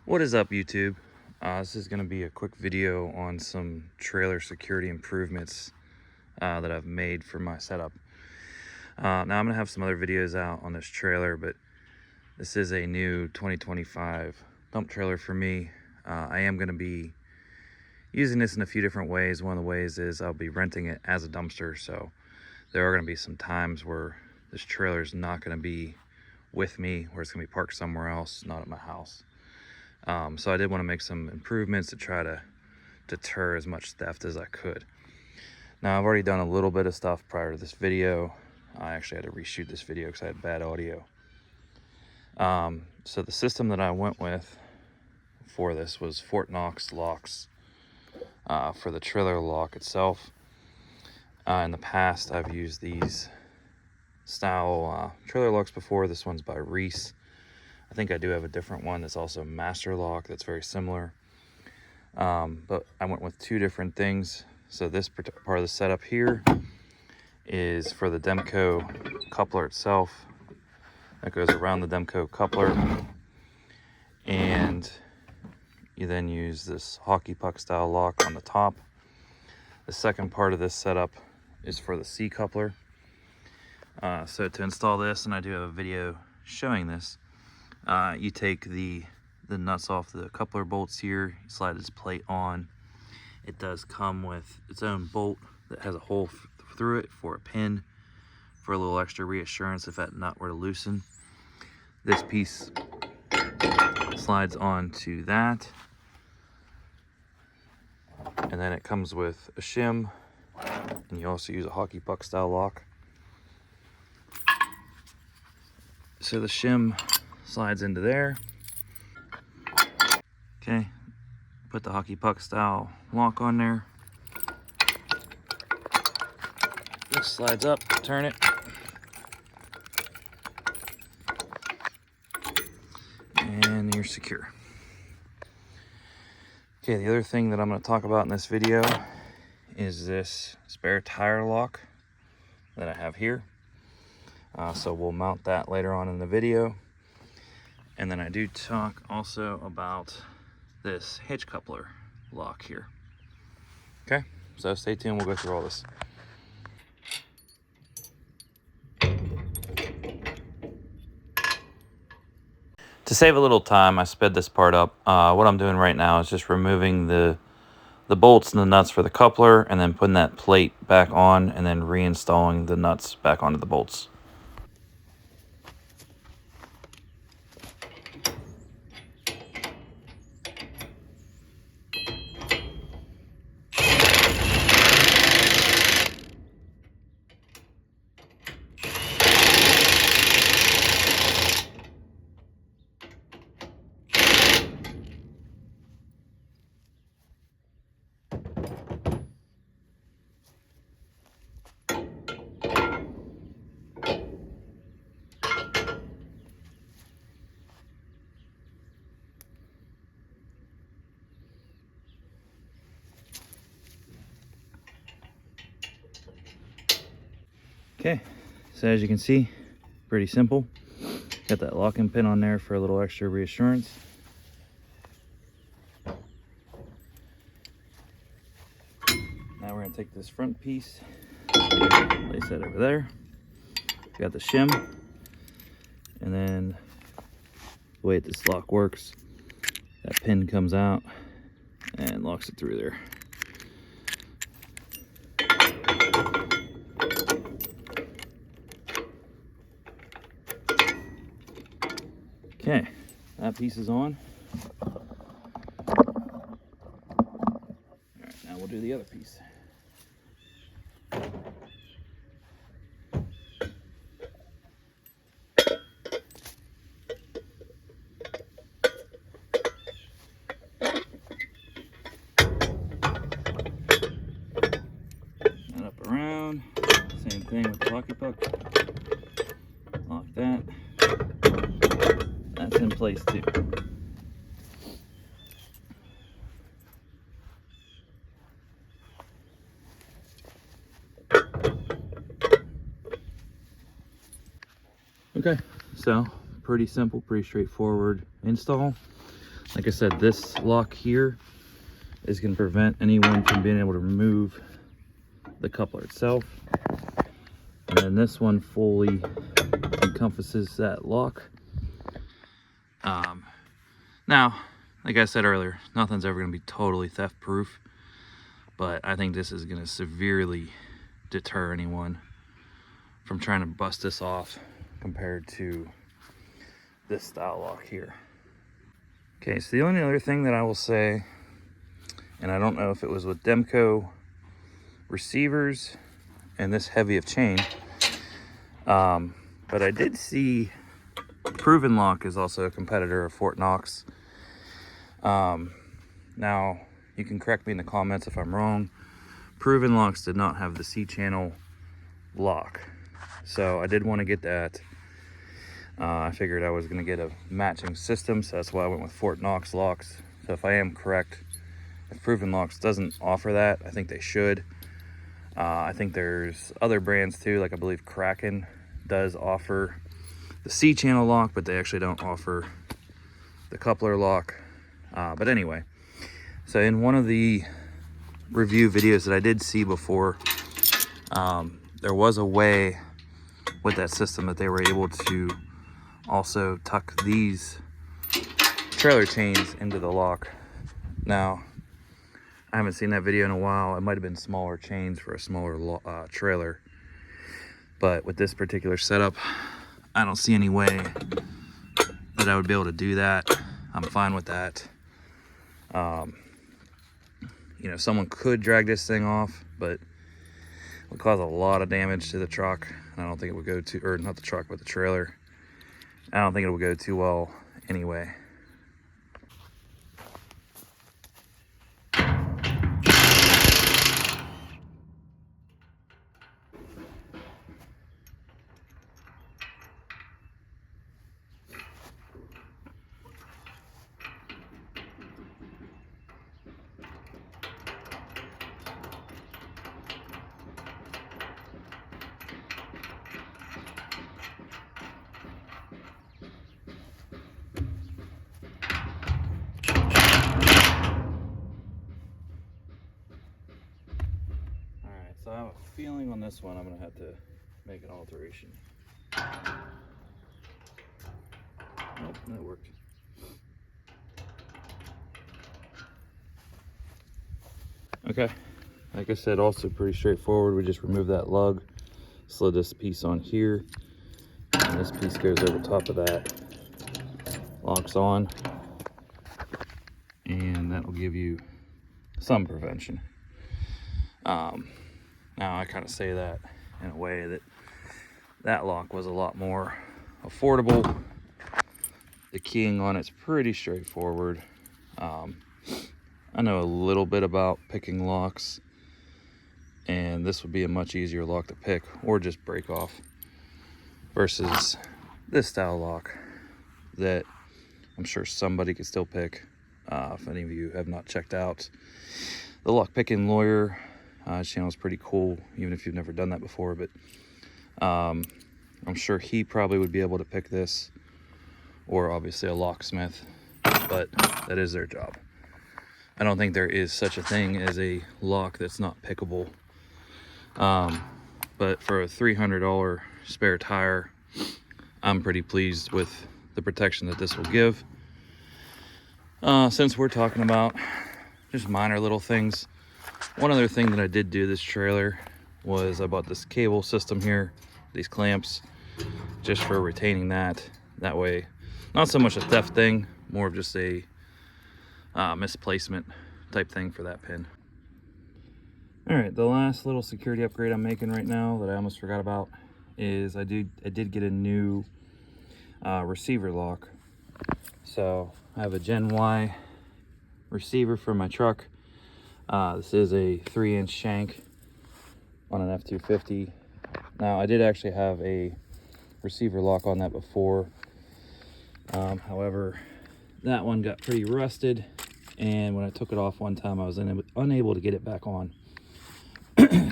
What is up, YouTube? This is going to be a quick video on some trailer security improvements that I've made for my setup. Now I'm going to have some other videos out on this trailer, but this is a new 2025 dump trailer for me. I am going to be using this in a few different ways. One of the ways is I'll be renting it as a dumpster, so there are going to be some times where this trailer is not going to be with me, where it's going to be parked somewhere else, not at my house. So I did want to make some improvements to try to deter as much theft as I could. Now I've already done a little bit of stuff prior to this video. I actually had to reshoot this video because I had bad audio. So the system that I went with for this was Knox Locks for the trailer lock itself. In the past I've used these style trailer locks before. This one's by Reese. I think I do have a different one that's also master lock that's very similar. But I went with two different things. So this part of the setup here is for the Demco coupler itself. That goes around the Demco coupler. And you then use this hockey puck style lock on the top. The second part of this setup is for the C coupler. So to install this, and I do have a video showing this, you take the nuts off the coupler bolts here, you slide this plate on. It does come with its own bolt that has a hole through it for a pin, for a little extra reassurance if that nut were to loosen. This piece slides onto that, and then it comes with a shim, and you also use a hockey puck style lock. So the shim slides into there. Okay, put the hockey puck style lock on there. This slides up, turn it. And you're secure. Okay, the other thing that I'm going to talk about in this video is this spare tire lock that I have here. So we'll mount that later on in the video. And then I do talk also about this hitch coupler lock here. Okay, so stay tuned, we'll go through all this. To save a little time, I sped this part up. What I'm doing right now is just removing the bolts and the nuts for the coupler, and then putting that plate back on, and then reinstalling the nuts back onto the bolts. Okay, so as you can see, pretty simple. Got that locking pin on there for a little extra reassurance. Now we're gonna take this front piece, place that over there. Got the shim, and then the way this lock works, that pin comes out and locks it through there. Okay, that piece is on. All right, now we'll do the other piece. And up around, same thing with the hockey puck. Lock that. That's in place too. Okay, so pretty simple, pretty straightforward install. Like I said, this lock here is going to prevent anyone from being able to remove the coupler itself. And then this one fully encompasses that lock. Now, like I said earlier, nothing's ever going to be totally theft proof, but I think this is going to severely deter anyone from trying to bust this off compared to this style lock here. Okay, so the only other thing that I will say, and I don't know if it was with Demco receivers and this heavy of chain, but I did see Proven Lock is also a competitor of Fort Knox. Now, you can correct me in the comments if I'm wrong. Proven Locks did not have the C-Channel lock, so I did want to get that. I figured I was going to get a matching system, so that's why I went with Fort Knox locks. So if I am correct, if Proven Locks doesn't offer that, I think they should. I think there's other brands too, like I believe Kraken does offer the C-Channel lock, but they actually don't offer the coupler lock. But anyway, so in one of the review videos that I did see before, there was a way with that system that they were able to also tuck these trailer chains into the lock. Now, I haven't seen that video in a while. It might have been smaller chains for a smaller trailer, but with this particular setup, I don't see any way that I would be able to do that. I'm fine with that. You know, someone could drag this thing off, but it would cause a lot of damage to the truck. I don't think it would go to, or not the truck, but the trailer. I don't think it would go too well anyway. So I have a feeling on this one I'm going to have to make an alteration. Nope, that worked. Okay, like I said, also pretty straightforward. We just remove that lug, slid this piece on here, and this piece goes over top of that, locks on, and that will give you some prevention. Now I kind of say that in a way that that lock was a lot more affordable. The keying on it's pretty straightforward. I know a little bit about picking locks, and this would be a much easier lock to pick or just break off versus this style lock that I'm sure somebody could still pick. If any of you have not checked out the Lock Picking Lawyer channel, is pretty cool, even if you've never done that before. But I'm sure he probably would be able to pick this, or obviously a locksmith, but that is their job. I don't think there is such a thing as a lock that's not pickable. But for a $300 spare tire, I'm pretty pleased with the protection that this will give. Since we're talking about just minor little things, one other thing that I did do this trailer was I bought this cable system here, these clamps, just for retaining that way. Not so much a theft thing, more of just a misplacement type thing for that pin. All right, the last little security upgrade I'm making right now that I almost forgot about is I did get a new receiver lock. So I have a Gen Y receiver for my truck. This is a 3-inch shank on an F-250. Now I did actually have a receiver lock on that before. However, that one got pretty rusted, and when I took it off one time, I was unable to get it back on.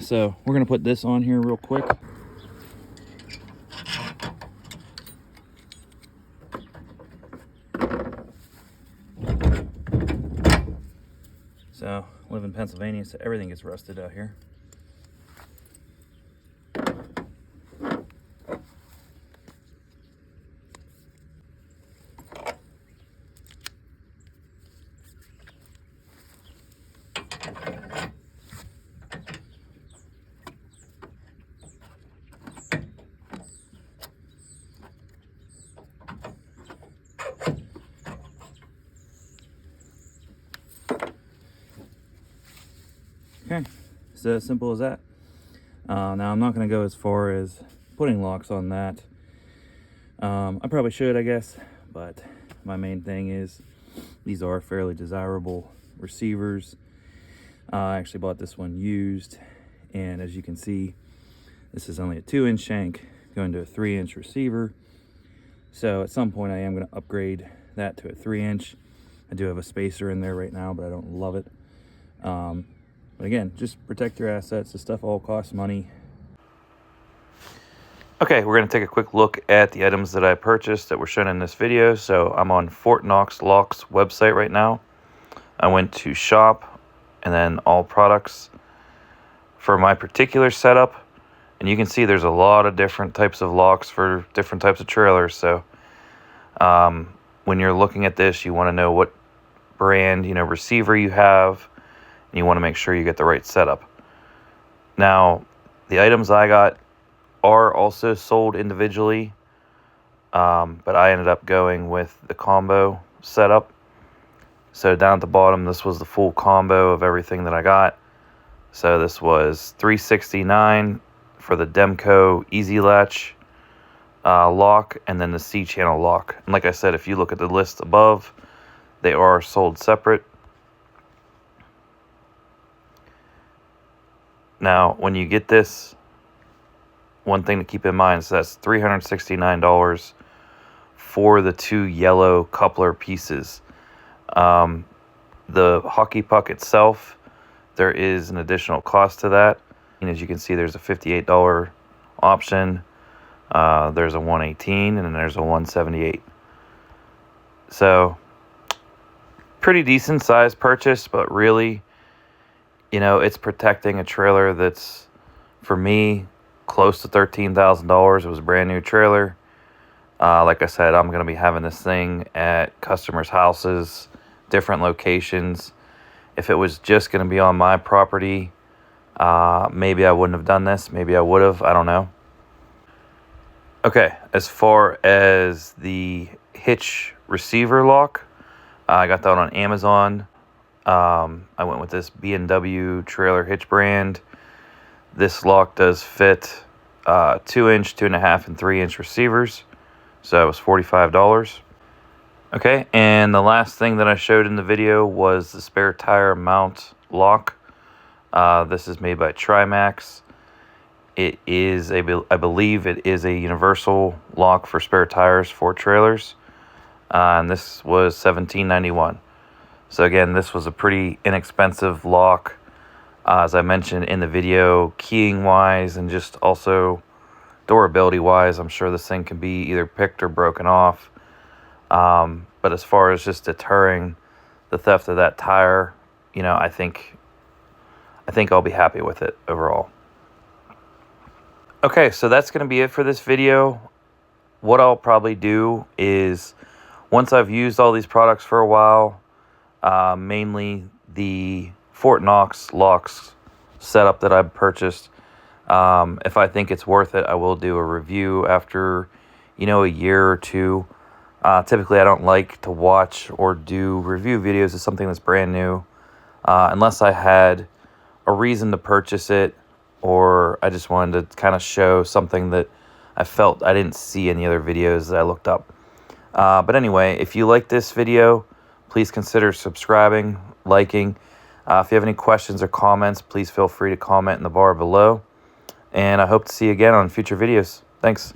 So we're gonna put this on here real quick. Pennsylvania, so everything gets rusted out here. Okay, so as simple as that. Now I'm not going to go as far as putting locks on that. I probably should, I guess, but my main thing is these are fairly desirable receivers. I actually bought this one used, and as you can see, this is only a 2-inch shank going to a 3-inch receiver. So at some point I am going to upgrade that to a 3-inch. I do have a spacer in there right now, but I don't love it. But again, just protect your assets. This stuff all costs money. Okay, we're going to take a quick look at the items that I purchased that were shown in this video. So I'm on Knox Locks website right now. I went to shop and then all products for my particular setup. And you can see there's a lot of different types of locks for different types of trailers. So when you're looking at this, you want to know what brand, receiver you have. And you want to make sure you get the right setup. Now, the items I got are also sold individually, but I ended up going with the combo setup. So down at the bottom, this was the full combo of everything that I got. So this was $369 for the Demco EZ latch lock, and then the C-Channel lock. And like I said, if you look at the list above, they are sold separate. Now, when you get this, one thing to keep in mind is that's $369 for the 2 yellow coupler pieces. The hockey puck itself, there is an additional cost to that. And as you can see, there's a $58 option. There's a $118, and then there's a $178. So, pretty decent size purchase, but really, it's protecting a trailer that's, for me, close to $13,000. It was a brand new trailer. Like I said, I'm going to be having this thing at customers' houses, different locations. If it was just going to be on my property, maybe I wouldn't have done this. Maybe I would have. I don't know. Okay, as far as the Hitch receiver lock, I got that on Amazon. I went with this B&W trailer hitch brand. This lock does fit 2-inch, 2.5, and 3-inch receivers. So it was $45. Okay, and the last thing that I showed in the video was the spare tire mount lock. This is made by Trimax. It is I believe it is a universal lock for spare tires for trailers. And this was $17.91. So again, this was a pretty inexpensive lock, as I mentioned in the video, keying wise and just also durability wise. I'm sure this thing can be either picked or broken off. But as far as just deterring the theft of that tire, I think I'll be happy with it overall. Okay, so that's going to be it for this video. What I'll probably do is, once I've used all these products for a while, mainly the Knox Locks setup that I've purchased, if I think it's worth it, I will do a review after, a year or two. Typically, I don't like to watch or do review videos of something that's brand new, unless I had a reason to purchase it, or I just wanted to kind of show something that I felt I didn't see in the other videos that I looked up. But anyway, if you like this video, please consider subscribing, liking. If you have any questions or comments, please feel free to comment in the bar below. And I hope to see you again on future videos. Thanks.